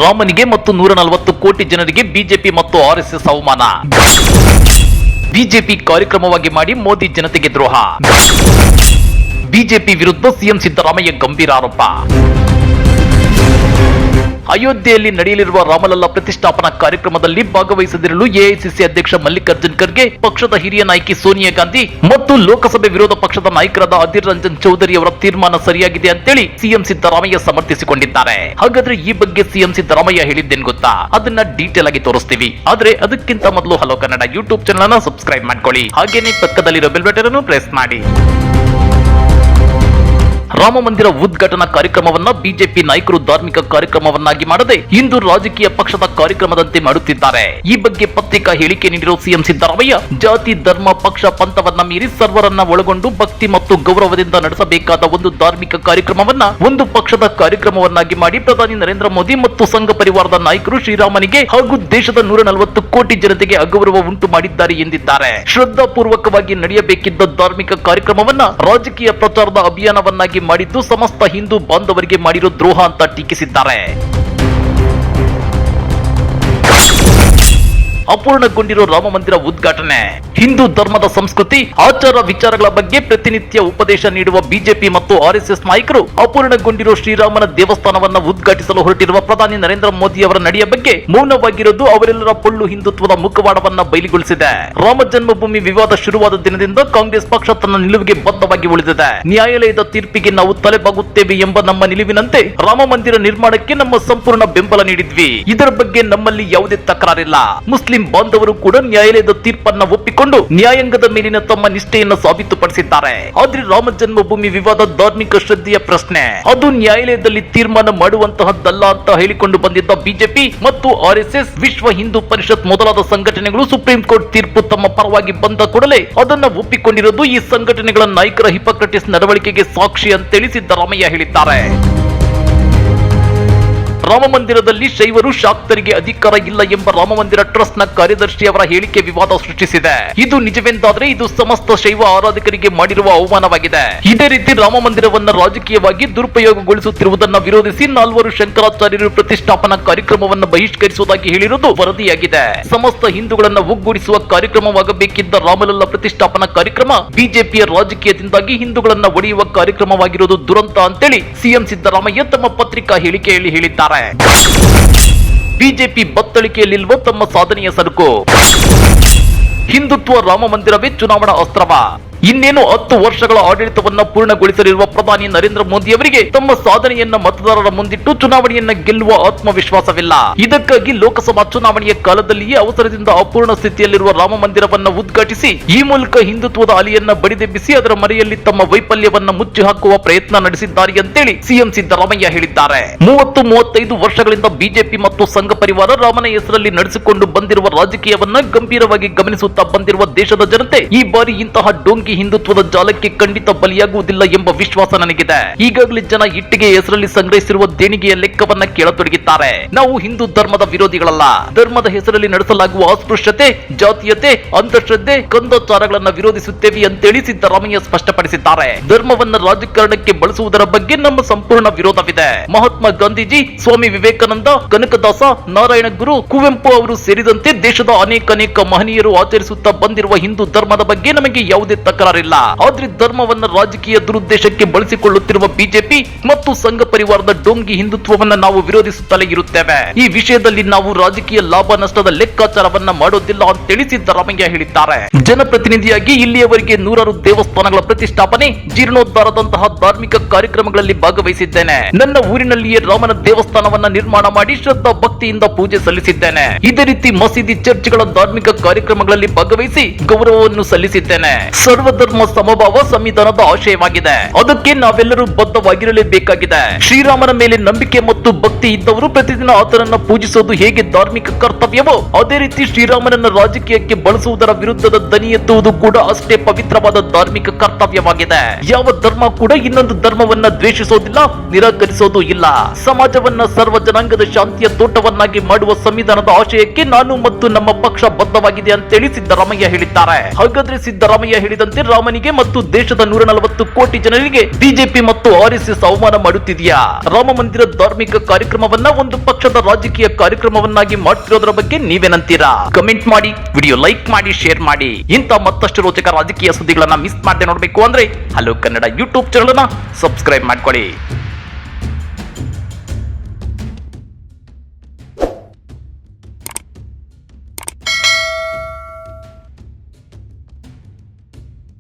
ರಾಮನಿಗೆ ಮತ್ತು 140 ಕೋಟಿ ಜನರಿಗೆ ಬಿಜೆಪಿ ಮತ್ತು ಆರ್ಎಸ್ಎಸ್ ಅವಮಾನ. ಬಿಜೆಪಿ ಕಾರ್ಯಕ್ರಮವಾಗಿ ಮಾಡಿ ಮೋದಿ ಜನತೆಗೆ ದ್ರೋಹ. ಬಿಜೆಪಿ ವಿರುದ್ಧ ಸಿಎಂ ಸಿದ್ದರಾಮಯ್ಯ ಗಂಭೀರ ಆರೋಪ. ಅಯೋಧ್ಯೆಯಲ್ಲಿ ನಡೆಯಲಿರುವ ರಾಮಲಲ್ಲಾ ಪ್ರತಿಷ್ಠಾಪನಾ ಕಾರ್ಯಕ್ರಮದಲ್ಲಿ ಭಾಗವಹಿಸದಿರಲು ಎಐಸಿಸಿ ಅಧ್ಯಕ್ಷ ಮಲ್ಲಿಕಾರ್ಜುನ್ ಖರ್ಗೆ, ಪಕ್ಷದ ಹಿರಿಯ ನಾಯಕಿ ಸೋನಿಯಾ ಗಾಂಧಿ ಮತ್ತು ಲೋಕಸಭೆ ವಿರೋಧ ಪಕ್ಷದ ನಾಯಕರಾದ ಅಧೀರ್ ರಂಜನ್ ಚೌಧರಿ ಅವರ ತೀರ್ಮಾನ ಸರಿಯಾಗಿದೆ ಅಂತೇಳಿ ಸಿಎಂ ಸಿದ್ದರಾಮಯ್ಯ ಸಮರ್ಥಿಸಿಕೊಂಡಿದ್ದಾರೆ. ಹಾಗಾದ್ರೆ ಈ ಬಗ್ಗೆ ಸಿಎಂ ಸಿದ್ದರಾಮಯ್ಯ ಹೇಳಿದ್ದೇನು ಗೊತ್ತಾ? ಅದನ್ನ ಡೀಟೇಲ್ ಆಗಿ ತೋರಿಸ್ತೀವಿ. ಆದ್ರೆ ಅದಕ್ಕಿಂತ ಮೊದಲು ಹಲೋ ಕನ್ನಡ ಯೂಟ್ಯೂಬ್ ಚಾನಲ್ ಅನ್ನು ಸಬ್ಸ್ಕ್ರೈಬ್ ಮಾಡ್ಕೊಳ್ಳಿ. ಹಾಗೇನೆ ಪಕ್ಕದಲ್ಲಿರೋ ಬೆಲ್ ಬಟನ್ ಅನ್ನು ಪ್ರೆಸ್ ಮಾಡಿ. ರಾಮ ಮಂದಿರ ಉದ್ಘಾಟನಾ ಕಾರ್ಯಕ್ರಮವನ್ನ ಬಿಜೆಪಿ ನಾಯಕರು ಧಾರ್ಮಿಕ ಕಾರ್ಯಕ್ರಮವನ್ನಾಗಿ ಮಾಡದೆ ಇಂದು ರಾಜಕೀಯ ಪಕ್ಷದ ಕಾರ್ಯಕ್ರಮದಂತೆ ಮಾಡುತ್ತಿದ್ದಾರೆ. ಈ ಬಗ್ಗೆ ಪತ್ರಿಕಾ ಹೇಳಿಕೆ ನೀಡಿರುವ ಸಿಎಂ ಸಿದ್ದರಾಮಯ್ಯ, ಜಾತಿ ಧರ್ಮ ಪಕ್ಷ ಪಂಥವನ್ನ ಮೀರಿ ಸರ್ವರನ್ನ ಒಳಗೊಂಡು ಭಕ್ತಿ ಮತ್ತು ಗೌರವದಿಂದ ನಡೆಸಬೇಕಾದ ಒಂದು ಧಾರ್ಮಿಕ ಕಾರ್ಯಕ್ರಮವನ್ನ ಒಂದು ಪಕ್ಷದ ಕಾರ್ಯಕ್ರಮವನ್ನಾಗಿ ಮಾಡಿ ಪ್ರಧಾನಿ ನರೇಂದ್ರ ಮೋದಿ ಮತ್ತು ಸಂಘ ಪರಿವಾರದ ನಾಯಕರು ಶ್ರೀರಾಮನಿಗೆ ಹಾಗೂ ದೇಶದ 140 ಕೋಟಿ ಜನತೆಗೆ ಅಗೌರವ ಉಂಟು ಮಾಡಿದ್ದಾರೆ ಎಂದಿದ್ದಾರೆ. ಶ್ರದ್ಧಾಪೂರ್ವಕವಾಗಿ ನಡೆಯಬೇಕಿದ್ದ ಧಾರ್ಮಿಕ ಕಾರ್ಯಕ್ರಮವನ್ನ ರಾಜಕೀಯ ಪ್ರಚಾರದ ಅಭಿಯಾನವನ್ನಾಗಿ ಮಾಡಿದ್ದು ಸಮಸ್ತ ಹಿಂದೂ ಬಾಂಧವರಿಗೆ ಮಾಡಿರೋ ದ್ರೋಹ ಅಂತ ಟೀಕಿಸಿದ್ದಾರೆ. ಅಪೂರ್ಣಗೊಂಡಿರೋ ರಾಮ ಮಂದಿರ ಉದ್ಘಾಟನೆ, ಹಿಂದೂ ಧರ್ಮದ ಸಂಸ್ಕೃತಿ ಆಚಾರ ವಿಚಾರಗಳ ಬಗ್ಗೆ ಪ್ರತಿನಿತ್ಯ ಉಪದೇಶ ನೀಡುವ ಬಿಜೆಪಿ ಮತ್ತು ಆರ್ಎಸ್ಎಸ್ ನಾಯಕರು ಅಪೂರ್ಣಗೊಂಡಿರೋ ಶ್ರೀರಾಮನ ದೇವಸ್ಥಾನವನ್ನ ಉದ್ಘಾಟಿಸಲು ಹೊರಟಿರುವ ಪ್ರಧಾನಿ ನರೇಂದ್ರ ಮೋದಿ ಅವರ ನಡೆಯ ಬಗ್ಗೆ ಮೌನವಾಗಿರೋದು ಅವರೆಲ್ಲರ ಪೊಳ್ಳು ಹಿಂದುತ್ವದ ಮುಖವಾಡವನ್ನ ಬಯಲಿಗೊಳಿಸಿದೆ. ರಾಮ ಜನ್ಮಭೂಮಿ ವಿವಾದ ಶುರುವಾದ ದಿನದಿಂದ ಕಾಂಗ್ರೆಸ್ ಪಕ್ಷ ತನ್ನ ನಿಲುವಿಗೆ ಬದ್ಧವಾಗಿ ಉಳಿದಿದೆ. ನ್ಯಾಯಾಲಯದ ತೀರ್ಪಿಗೆ ನಾವು ತಲೆಬಾಗುತ್ತೇವೆ ಎಂಬ ನಮ್ಮ ನಿಲುವಿನಂತೆ ರಾಮ ಮಂದಿರ ನಿರ್ಮಾಣಕ್ಕೆ ನಮ್ಮ ಸಂಪೂರ್ಣ ಬೆಂಬಲ ನೀಡಿದ್ವಿ. ಇದರ ಬಗ್ಗೆ ನಮ್ಮಲ್ಲಿ ಯಾವುದೇ ತಕರಾರಿಲ್ಲ. ಮುಸ್ಲಿಂ ಬಾಂಧವರು ಕೂಡ ನ್ಯಾಯಾಲಯದ ತೀರ್ಪನ್ನ ಒಪ್ಪಿಕೊಂಡು ನ್ಯಾಯಾಂಗದ ಮೇಲಿನ ತಮ್ಮ ನಿಷ್ಠೆಯನ್ನು ಸಾಬೀತುಪಡಿಸಿದ್ದಾರೆ. ಆದ್ರೆ ರಾಮ ಜನ್ಮಭೂಮಿ ವಿವಾದ ಧಾರ್ಮಿಕ ಶ್ರದ್ಧೆಯ ಪ್ರಶ್ನೆ, ಅದು ನ್ಯಾಯಾಲಯದಲ್ಲಿ ತೀರ್ಮಾನ ಮಾಡುವಂತಹದ್ದಲ್ಲ ಅಂತ ಹೇಳಿಕೊಂಡು ಬಂದಿದ್ದ ಬಿಜೆಪಿ ಮತ್ತು ಆರ್ಎಸ್ಎಸ್, ವಿಶ್ವ ಹಿಂದೂ ಪರಿಷತ್ ಮೊದಲಾದ ಸಂಘಟನೆಗಳು ಸುಪ್ರೀಂ ಕೋರ್ಟ್ ತೀರ್ಪು ತಮ್ಮ ಪರವಾಗಿ ಬಂದ ಕೂಡಲೇ ಅದನ್ನ ಒಪ್ಪಿಕೊಂಡಿರೋದು ಈ ಸಂಘಟನೆಗಳ ನಾಯಕರ ಹಿಪೋಕ್ರಟಿಸ್ ನಡವಳಿಕೆಗೆ ಸಾಕ್ಷಿ ಅಂತೇಳಿ ಸಿದ್ದರಾಮಯ್ಯ ಹೇಳಿದ್ದಾರೆ. ರಾಮ ಮಂದಿರದಲ್ಲಿ ಶೈವರು ಶಾಕ್ತರಿಗೆ ಅಧಿಕಾರ ಇಲ್ಲ ಎಂಬ ರಾಮ ಮಂದಿರ ಟ್ರಸ್ಟ್ ನ ಕಾರ್ಯದರ್ಶಿ ಅವರ ಹೇಳಿಕೆ ವಿವಾದ ಸೃಷ್ಟಿಸಿದೆ. ಇದು ನಿಜವೆಂದಾದ್ರೆ ಇದು ಸಮಸ್ತ ಶೈವ ಆರಾಧಕರಿಗೆ ಮಾಡಿರುವ ಅವಮಾನವಾಗಿದೆ. ಇದೇ ರೀತಿ ರಾಮ ಮಂದಿರವನ್ನ ರಾಜಕೀಯವಾಗಿ ದುರುಪಯೋಗಗೊಳಿಸುತ್ತಿರುವುದನ್ನು ವಿರೋಧಿಸಿ 4 ಶಂಕರಾಚಾರ್ಯರು ಪ್ರತಿಷ್ಠಾಪನಾ ಕಾರ್ಯಕ್ರಮವನ್ನು ಬಹಿಷ್ಕರಿಸುವುದಾಗಿ ಹೇಳಿರುವುದು ವರದಿಯಾಗಿದೆ. ಸಮಸ್ತ ಹಿಂದೂಗಳನ್ನ ಒಗ್ಗೂಡಿಸುವ ಕಾರ್ಯಕ್ರಮವಾಗಬೇಕಿದ್ದ ರಾಮಲಲ್ಲಾ ಪ್ರತಿಷ್ಠಾಪನಾ ಕಾರ್ಯಕ್ರಮ ಬಿಜೆಪಿಯ ರಾಜಕೀಯದಿಂದಾಗಿ ಹಿಂದೂಗಳನ್ನ ಒಡೆಯುವ ಕಾರ್ಯಕ್ರಮವಾಗಿರುವುದು ದುರಂತ ಅಂತೇಳಿ ಸಿಎಂ ಸಿದ್ದರಾಮಯ್ಯ ತಮ್ಮ ಪತ್ರಿಕಾ ಹೇಳಿಕೆಯಲ್ಲಿ ಹೇಳಿದ್ದಾರೆ. ಬಿಜೆಪಿ ಬತ್ತಳಿಕೆಯಲ್ಲಿಲ್ವ ತಮ್ಮ ಸಾಧನೆಯ ಸರಕು? ಹಿಂದುತ್ವ ರಾಮ ಮಂದಿರವೇ ಚುನಾವಣಾ ಅಸ್ತ್ರವ? ಇನ್ನೇನು 10 ವರ್ಷಗಳ ಆಡಳಿತವನ್ನ ಪೂರ್ಣಗೊಳಿಸಲಿರುವ ಪ್ರಧಾನಿ ನರೇಂದ್ರ ಮೋದಿ ಅವರಿಗೆ ತಮ್ಮ ಸಾಧನೆಯನ್ನ ಮತದಾರರ ಮುಂದಿಟ್ಟು ಚುನಾವಣೆಯನ್ನ ಗೆಲ್ಲುವ ಆತ್ಮವಿಶ್ವಾಸವಿಲ್ಲ. ಇದಕ್ಕಾಗಿ ಲೋಕಸಭಾ ಚುನಾವಣೆಯ ಕಾಲದಲ್ಲಿಯೇ ಅವಸರದಿಂದ ಅಪೂರ್ಣ ಸ್ಥಿತಿಯಲ್ಲಿರುವ ರಾಮ ಮಂದಿರವನ್ನ ಉದ್ಘಾಟಿಸಿ ಈ ಮೂಲಕ ಹಿಂದುತ್ವದ ಅಲೆಯನ್ನ ಬಡಿದೆಬ್ಬಿಸಿ ಅದರ ಮರೆಯಲ್ಲಿ ತಮ್ಮ ವೈಫಲ್ಯವನ್ನ ಮುಚ್ಚಿ ಹಾಕುವ ಪ್ರಯತ್ನ ನಡೆಸಿದ್ದಾರೆ ಅಂತೇಳಿ ಸಿಎಂ ಸಿದ್ದರಾಮಯ್ಯ ಹೇಳಿದ್ದಾರೆ. 30-35 ವರ್ಷಗಳಿಂದ ಬಿಜೆಪಿ ಮತ್ತು ಸಂಘ ಪರಿವಾರ ರಾಮನ ಹೆಸರಲ್ಲಿ ನಡೆಸಿಕೊಂಡು ಬಂದಿರುವ ರಾಜಕೀಯವನ್ನ ಗಂಭೀರವಾಗಿ ಗಮನಿಸುತ್ತಾ ಬಂದಿರುವ ದೇಶದ ಜನತೆ ಈ ಬಾರಿ ಇಂತಹ ಡೋಂಗಿ ಹಿಂದುತ್ವದ ಜಾಲಕ್ಕೆ ಖಂಡಿತ ಬಲಿಯಾಗುವುದಿಲ್ಲ ಎಂಬ ವಿಶ್ವಾಸ ನನಗಿದೆ. ಈಗಾಗಲೇ ಜನ ಇಟ್ಟಿಗೆ ಹೆಸರಲ್ಲಿ ಸಂಗ್ರಹಿಸಿರುವ ದೇಣಿಗೆಯ ಲೆಕ್ಕವನ್ನ ಕೇಳತೊಡಗಿದ್ದಾರೆ. ನಾವು ಹಿಂದೂ ಧರ್ಮದ ವಿರೋಧಿಗಳಲ್ಲ. ಧರ್ಮದ ಹೆಸರಲ್ಲಿ ನಡೆಸಲಾಗುವ ಅಸ್ಪೃಶ್ಯತೆ, ಜಾತೀಯತೆ, ಅಂಧಶ್ರದ್ಧೆ, ಕಂದಾಚಾರಗಳನ್ನ ವಿರೋಧಿಸುತ್ತೇವೆ ಅಂತೇಳಿ ಸಿದ್ದರಾಮಯ್ಯ ಸ್ಪಷ್ಟಪಡಿಸಿದ್ದಾರೆ. ಧರ್ಮವನ್ನ ರಾಜಕಾರಣಕ್ಕೆ ಬಳಸುವುದರ ಬಗ್ಗೆ ನಮ್ಮ ಸಂಪೂರ್ಣ ವಿರೋಧವಿದೆ. ಮಹಾತ್ಮ ಗಾಂಧೀಜಿ, ಸ್ವಾಮಿ ವಿವೇಕಾನಂದ, ಕನಕದಾಸ, ನಾರಾಯಣ ಗುರು, ಕುವೆಂಪು ಅವರು ಸೇರಿದಂತೆ ದೇಶದ ಅನೇಕ ಮಹನೀಯರು ಆಚರಿಸುತ್ತಾ ಬಂದಿರುವ ಹಿಂದೂ ಧರ್ಮದ ಬಗ್ಗೆ ನಮಗೆ ಯಾವುದೇ ತಕರಾರಿಲ್ಲ. ಆದ್ರೆ ಧರ್ಮವನ್ನ ರಾಜಕೀಯ ದುರುದ್ದೇಶಕ್ಕೆ ಬಳಸಿಕೊಳ್ಳುತ್ತಿರುವ ಬಿಜೆಪಿ ಮತ್ತು ಸಂಘ ಪರಿವಾರದ ಡೋಂಗಿ ಹಿಂದುತ್ವವನ್ನ ನಾವು ವಿರೋಧಿಸುತ್ತಲೇ ಇರುತ್ತೇವೆ. ಈ ವಿಷಯದಲ್ಲಿ ನಾವು ರಾಜಕೀಯ ಲಾಭ ನಷ್ಟದ ಲೆಕ್ಕಾಚಾರವನ್ನ ಮಾಡೋದಿಲ್ಲ ಅಂತೇಳಿ ಸಿದ್ದರಾಮಯ್ಯ ಹೇಳಿದ್ದಾರೆ. ಜನಪ್ರತಿನಿಧಿಯಾಗಿ ಇಲ್ಲಿಯವರೆಗೆ 100 ದೇವಸ್ಥಾನಗಳ ಪ್ರತಿಷ್ಠಾಪನೆ, ಜೀರ್ಣೋದ್ಧಾರದಂತಹ ಧಾರ್ಮಿಕ ಕಾರ್ಯಕ್ರಮಗಳಲ್ಲಿ ಭಾಗವಹಿಸಿದ್ದೇನೆ. ನನ್ನ ಊರಿನಲ್ಲಿಯೇ ರಾಮನ ದೇವಸ್ಥಾನವನ್ನ ನಿರ್ಮಾಣ ಮಾಡಿ ಶ್ರದ್ಧಾ ಭಕ್ತಿಯಿಂದ ಪೂಜೆ ಸಲ್ಲಿಸಿದ್ದೇನೆ. ಇದೇ ರೀತಿ ಮಸೀದಿ, ಚರ್ಚ್ಗಳ ಧಾರ್ಮಿಕ ಕಾರ್ಯಕ್ರಮಗಳಲ್ಲಿ ಭಾಗವಹಿಸಿ ಗೌರವವನ್ನು ಸಲ್ಲಿಸಿದ್ದೇನೆ. ಸರ್ವಧರ್ಮ ಸಮಭಾವ ಸಂವಿಧಾನದ ಆಶಯವಾಗಿದೆ. ಅದಕ್ಕೆ ನಾವೆಲ್ಲರೂ ಬದ್ಧವಾಗಿರಲೇಬೇಕಾಗಿದೆ. ಶ್ರೀರಾಮನ ಮೇಲೆ ನಂಬಿಕೆ ಮತ್ತು ಭಕ್ತಿ ಇದ್ದವರು ಪ್ರತಿದಿನ ಆತನನ್ನ ಪೂಜಿಸುವುದು ಹೇಗೆ ಧಾರ್ಮಿಕ ಕರ್ತವ್ಯವೋ ಅದೇ ರೀತಿ ಶ್ರೀರಾಮನನ್ನ ರಾಜಕೀಯಕ್ಕೆ ಬಳಸುವುದರ ವಿರುದ್ಧದ ದನಿ ಎತ್ತುವುದು ಕೂಡ ಅಷ್ಟೇ ಪವಿತ್ರವಾದ ಧಾರ್ಮಿಕ ಕರ್ತವ್ಯವಾಗಿದೆ. ಯಾವ ಧರ್ಮ ಕೂಡ ಇನ್ನೊಂದು ಧರ್ಮವನ್ನ ದ್ವೇಷಿಸೋದಿಲ್ಲ, ನಿರಾಕರಿಸೋದು ಇಲ್ಲ. ಸಮಾಜವನ್ನ ಸರ್ವ ಜನಾಂಗದ ಶಾಂತಿಯ ತೋಟವನ್ನಾಗಿ ಮಾಡುವ ಸಂವಿಧಾನದ ಆಶಯಕ್ಕೆ ನಾನು ಮತ್ತು ನಮ್ಮ ಪಕ್ಷ ಬದ್ಧವಾಗಿದೆ ಅಂತೇಳಿ ಸಿದ್ದರಾಮಯ್ಯ ಹೇಳಿದ್ದಾರೆ. ಹಾಗಾದ್ರೆ ಸಿದ್ದರಾಮಯ್ಯ ಹೇಳಿದಂತೆ ಸೇರಿದಂತೆ ರಾಮನಿಗೆ ಮತ್ತು ದೇಶದ 140 ಕೋಟಿ ಜನರಿಗೆ ಬಿಜೆಪಿ ಮತ್ತು ಆರ್ಎಸ್ಎಸ್ ಅವಮಾನ ಮಾಡುತ್ತಿದೆಯಾ? ರಾಮ ಮಂದಿರ ಧಾರ್ಮಿಕ ಕಾರ್ಯಕ್ರಮವನ್ನ ಒಂದು ಪಕ್ಷದ ರಾಜಕೀಯ ಕಾರ್ಯಕ್ರಮವನ್ನಾಗಿ ಮಾಡ್ತಿರೋದ್ರ ಬಗ್ಗೆ ನೀವೇನಂತೀರಾ? ಕಮೆಂಟ್ ಮಾಡಿ, ವಿಡಿಯೋ ಲೈಕ್ ಮಾಡಿ, ಶೇರ್ ಮಾಡಿ. ಇಂಥ ಮತ್ತಷ್ಟು ರೋಚಕ ರಾಜಕೀಯ ಸುದ್ದಿಗಳನ್ನ ಮಿಸ್ ಮಾಡದೆ ನೋಡಬೇಕು ಅಂದ್ರೆ ಹಲೋ ಕನ್ನಡ ಯೂಟ್ಯೂಬ್ ಚಾನೆಲ್ ಅನ್ನ ಸಬ್ಸ್ಕ್ರೈಬ್ ಮಾಡ್ಕೊಳ್ಳಿ.